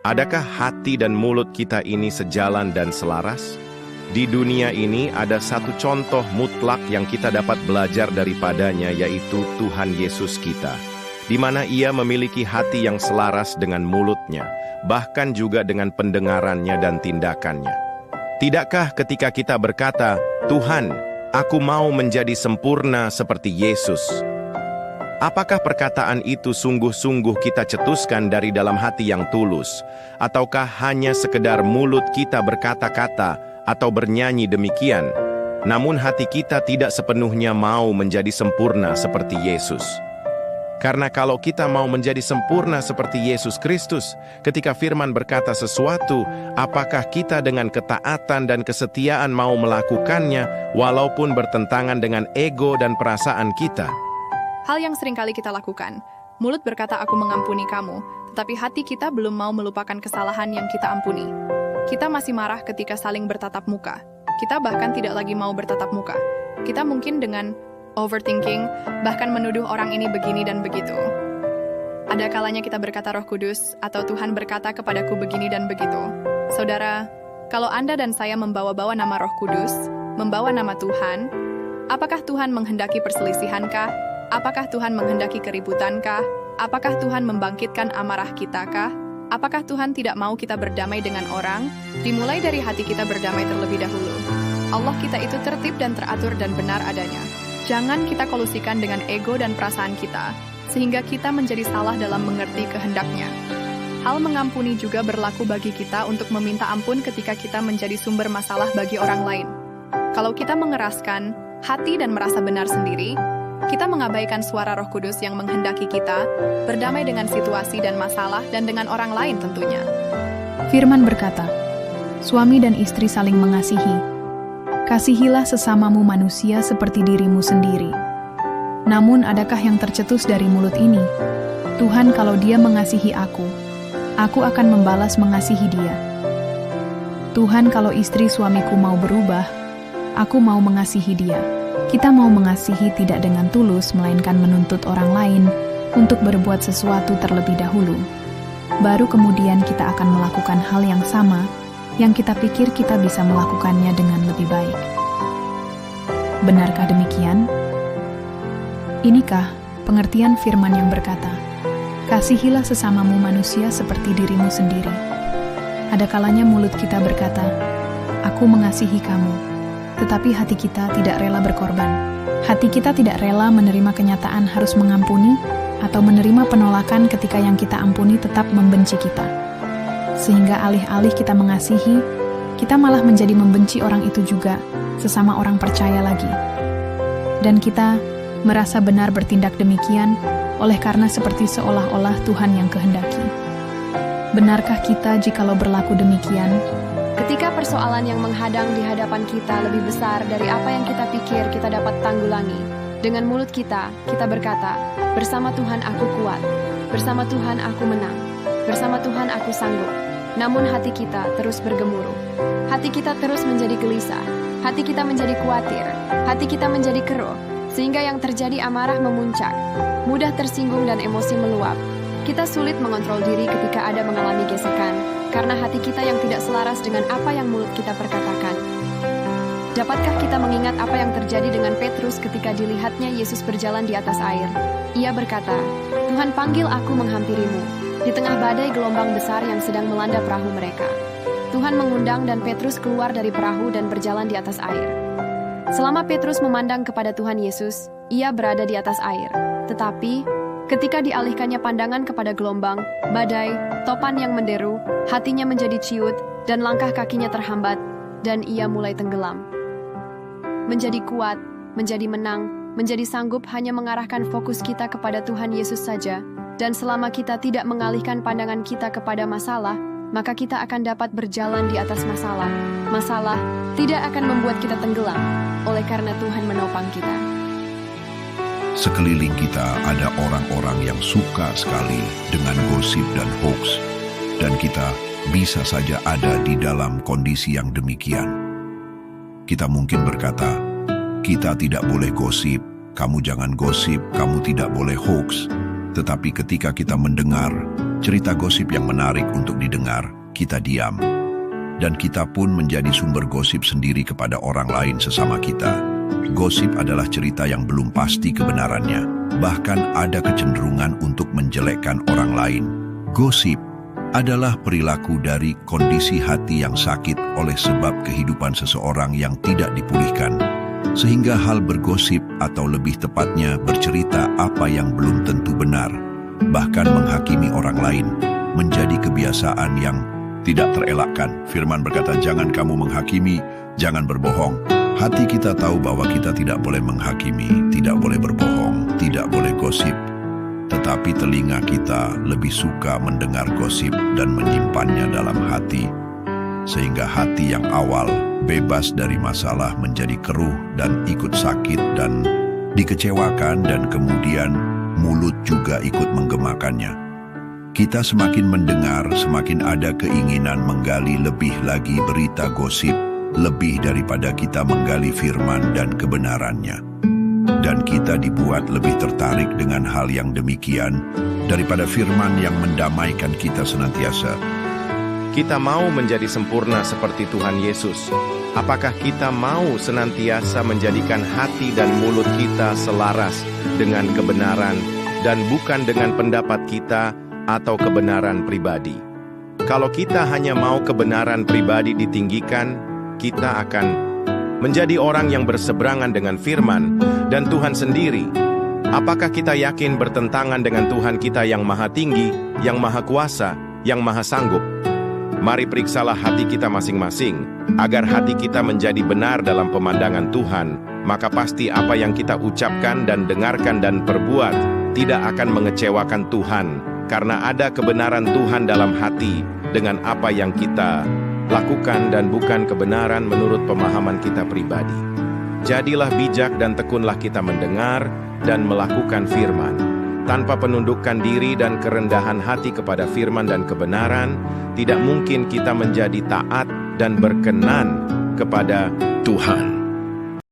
Adakah hati dan mulut kita ini sejalan dan selaras? Di dunia ini ada satu contoh mutlak yang kita dapat belajar daripadanya, yaitu Tuhan Yesus kita, di mana Ia memiliki hati yang selaras dengan mulutnya, bahkan juga dengan pendengarannya dan tindakannya. Tidakkah ketika kita berkata, "Tuhan, aku mau menjadi sempurna seperti Yesus," apakah perkataan itu sungguh-sungguh kita cetuskan dari dalam hati yang tulus, ataukah hanya sekedar mulut kita berkata-kata atau bernyanyi demikian, namun hati kita tidak sepenuhnya mau menjadi sempurna seperti Yesus? Karena kalau kita mau menjadi sempurna seperti Yesus Kristus, ketika firman berkata sesuatu, apakah kita dengan ketaatan dan kesetiaan mau melakukannya, walaupun bertentangan dengan ego dan perasaan kita? Hal yang sering kali kita lakukan, mulut berkata aku mengampuni kamu, tetapi hati kita belum mau melupakan kesalahan yang kita ampuni. Kita masih marah ketika saling bertatap muka. Kita bahkan tidak lagi mau bertatap muka. Kita mungkin dengan overthinking, bahkan menuduh orang ini begini dan begitu. Ada kalanya kita berkata Roh Kudus, atau Tuhan berkata kepadaku begini dan begitu. Saudara, kalau Anda dan saya membawa-bawa nama Roh Kudus, membawa nama Tuhan, apakah Tuhan menghendaki perselisihankah? Apakah Tuhan menghendaki keributankah? Apakah Tuhan membangkitkan amarah kita-kah? Apakah Tuhan tidak mau kita berdamai dengan orang? Dimulai dari hati kita berdamai terlebih dahulu. Allah kita itu tertib dan teratur dan benar adanya. Jangan kita kolusikan dengan ego dan perasaan kita, sehingga kita menjadi salah dalam mengerti kehendaknya. Hal mengampuni juga berlaku bagi kita untuk meminta ampun ketika kita menjadi sumber masalah bagi orang lain. Kalau kita mengeraskan hati dan merasa benar sendiri, kita mengabaikan suara Roh Kudus yang menghendaki kita berdamai dengan situasi dan masalah dan dengan orang lain tentunya. Firman berkata, suami dan istri saling mengasihi. Kasihilah sesamamu manusia seperti dirimu sendiri. Namun adakah yang tercetus dari mulut ini? Tuhan, kalau dia mengasihi aku akan membalas mengasihi dia. Tuhan, kalau istri suamiku mau berubah, aku mau mengasihi dia. Kita mau mengasihi tidak dengan tulus, melainkan menuntut orang lain untuk berbuat sesuatu terlebih dahulu. Baru kemudian kita akan melakukan hal yang sama, yang kita pikir kita bisa melakukannya dengan lebih baik. Benarkah demikian? Inikah pengertian firman yang berkata, kasihilah sesamamu manusia seperti dirimu sendiri. Ada kalanya mulut kita berkata, aku mengasihi kamu, tetapi hati kita tidak rela berkorban. Hati kita tidak rela menerima kenyataan harus mengampuni, atau menerima penolakan ketika yang kita ampuni tetap membenci kita. Sehingga alih-alih kita mengasihi, kita malah menjadi membenci orang itu juga, sesama orang percaya lagi. Dan kita merasa benar bertindak demikian, oleh karena seperti seolah-olah Tuhan yang kehendaki. Benarkah kita jikalau berlaku demikian? Ketika persoalan yang menghadang di hadapan kita lebih besar dari apa yang kita pikir kita dapat tanggulangi, dengan mulut kita berkata, bersama Tuhan aku kuat, bersama Tuhan aku menang, bersama Tuhan aku sanggup. Namun hati kita terus bergemuruh. Hati kita terus menjadi gelisah. Hati kita menjadi khawatir. Hati kita menjadi keruh. Sehingga yang terjadi amarah memuncak. Mudah tersinggung dan emosi meluap. Kita sulit mengontrol diri ketika ada mengalami gesekan, karena hati kita yang tidak selaras dengan apa yang mulut kita perkatakan. Dapatkah kita mengingat apa yang terjadi dengan Petrus ketika dilihatnya Yesus berjalan di atas air? Ia berkata, Tuhan panggil aku menghampirimu. Di tengah badai gelombang besar yang sedang melanda perahu mereka, Tuhan mengundang dan Petrus keluar dari perahu dan berjalan di atas air. Selama Petrus memandang kepada Tuhan Yesus, ia berada di atas air. Tetapi, ketika dialihkannya pandangan kepada gelombang, badai, topan yang menderu, hatinya menjadi ciut, dan langkah kakinya terhambat, dan ia mulai tenggelam. Menjadi kuat, menjadi menang, menjadi sanggup hanya mengarahkan fokus kita kepada Tuhan Yesus saja. Dan selama kita tidak mengalihkan pandangan kita kepada masalah, maka kita akan dapat berjalan di atas masalah. Masalah tidak akan membuat kita tenggelam, oleh karena Tuhan menopang kita. Sekeliling kita ada orang-orang yang suka sekali dengan gosip dan hoax, dan kita bisa saja ada di dalam kondisi yang demikian. Kita mungkin berkata, kita tidak boleh gosip, kamu jangan gosip, kamu tidak boleh hoax. Tetapi ketika kita mendengar cerita gosip yang menarik untuk didengar, kita diam. Dan kita pun menjadi sumber gosip sendiri kepada orang lain sesama kita. Gosip adalah cerita yang belum pasti kebenarannya, bahkan ada kecenderungan untuk menjelekkan orang lain. Gosip adalah perilaku dari kondisi hati yang sakit oleh sebab kehidupan seseorang yang tidak dipulihkan, sehingga hal bergosip atau lebih tepatnya bercerita apa yang belum tentu benar, bahkan menghakimi orang lain, menjadi kebiasaan yang tidak terelakkan. Firman berkata, jangan kamu menghakimi, jangan berbohong. Hati kita tahu bahwa kita tidak boleh menghakimi, tidak boleh berbohong, tidak boleh gosip. Tetapi telinga kita lebih suka mendengar gosip dan menyimpannya dalam hati, sehingga hati yang awal bebas dari masalah menjadi keruh dan ikut sakit dan dikecewakan, dan kemudian mulut juga ikut menggemakannya. Kita semakin mendengar, semakin ada keinginan menggali lebih lagi berita gosip, lebih daripada kita menggali firman dan kebenarannya. Dan kita dibuat lebih tertarik dengan hal yang demikian daripada firman yang mendamaikan kita senantiasa. Kita mau menjadi sempurna seperti Tuhan Yesus. Apakah kita mau senantiasa menjadikan hati dan mulut kita selaras dengan kebenaran dan bukan dengan pendapat kita atau kebenaran pribadi? Kalau kita hanya mau kebenaran pribadi ditinggikan, kita akan menjadi orang yang berseberangan dengan firman dan Tuhan sendiri. Apakah kita yakin bertentangan dengan Tuhan kita yang maha tinggi, yang maha kuasa, yang maha sanggup? Mari periksalah hati kita masing-masing, agar hati kita menjadi benar dalam pemandangan Tuhan, maka pasti apa yang kita ucapkan dan dengarkan dan perbuat tidak akan mengecewakan Tuhan, karena ada kebenaran Tuhan dalam hati dengan apa yang kita lakukan dan bukan kebenaran menurut pemahaman kita pribadi. Jadilah bijak dan tekunlah kita mendengar dan melakukan firman. Tanpa penundukkan diri dan kerendahan hati kepada firman dan kebenaran, tidak mungkin kita menjadi taat dan berkenan kepada Tuhan.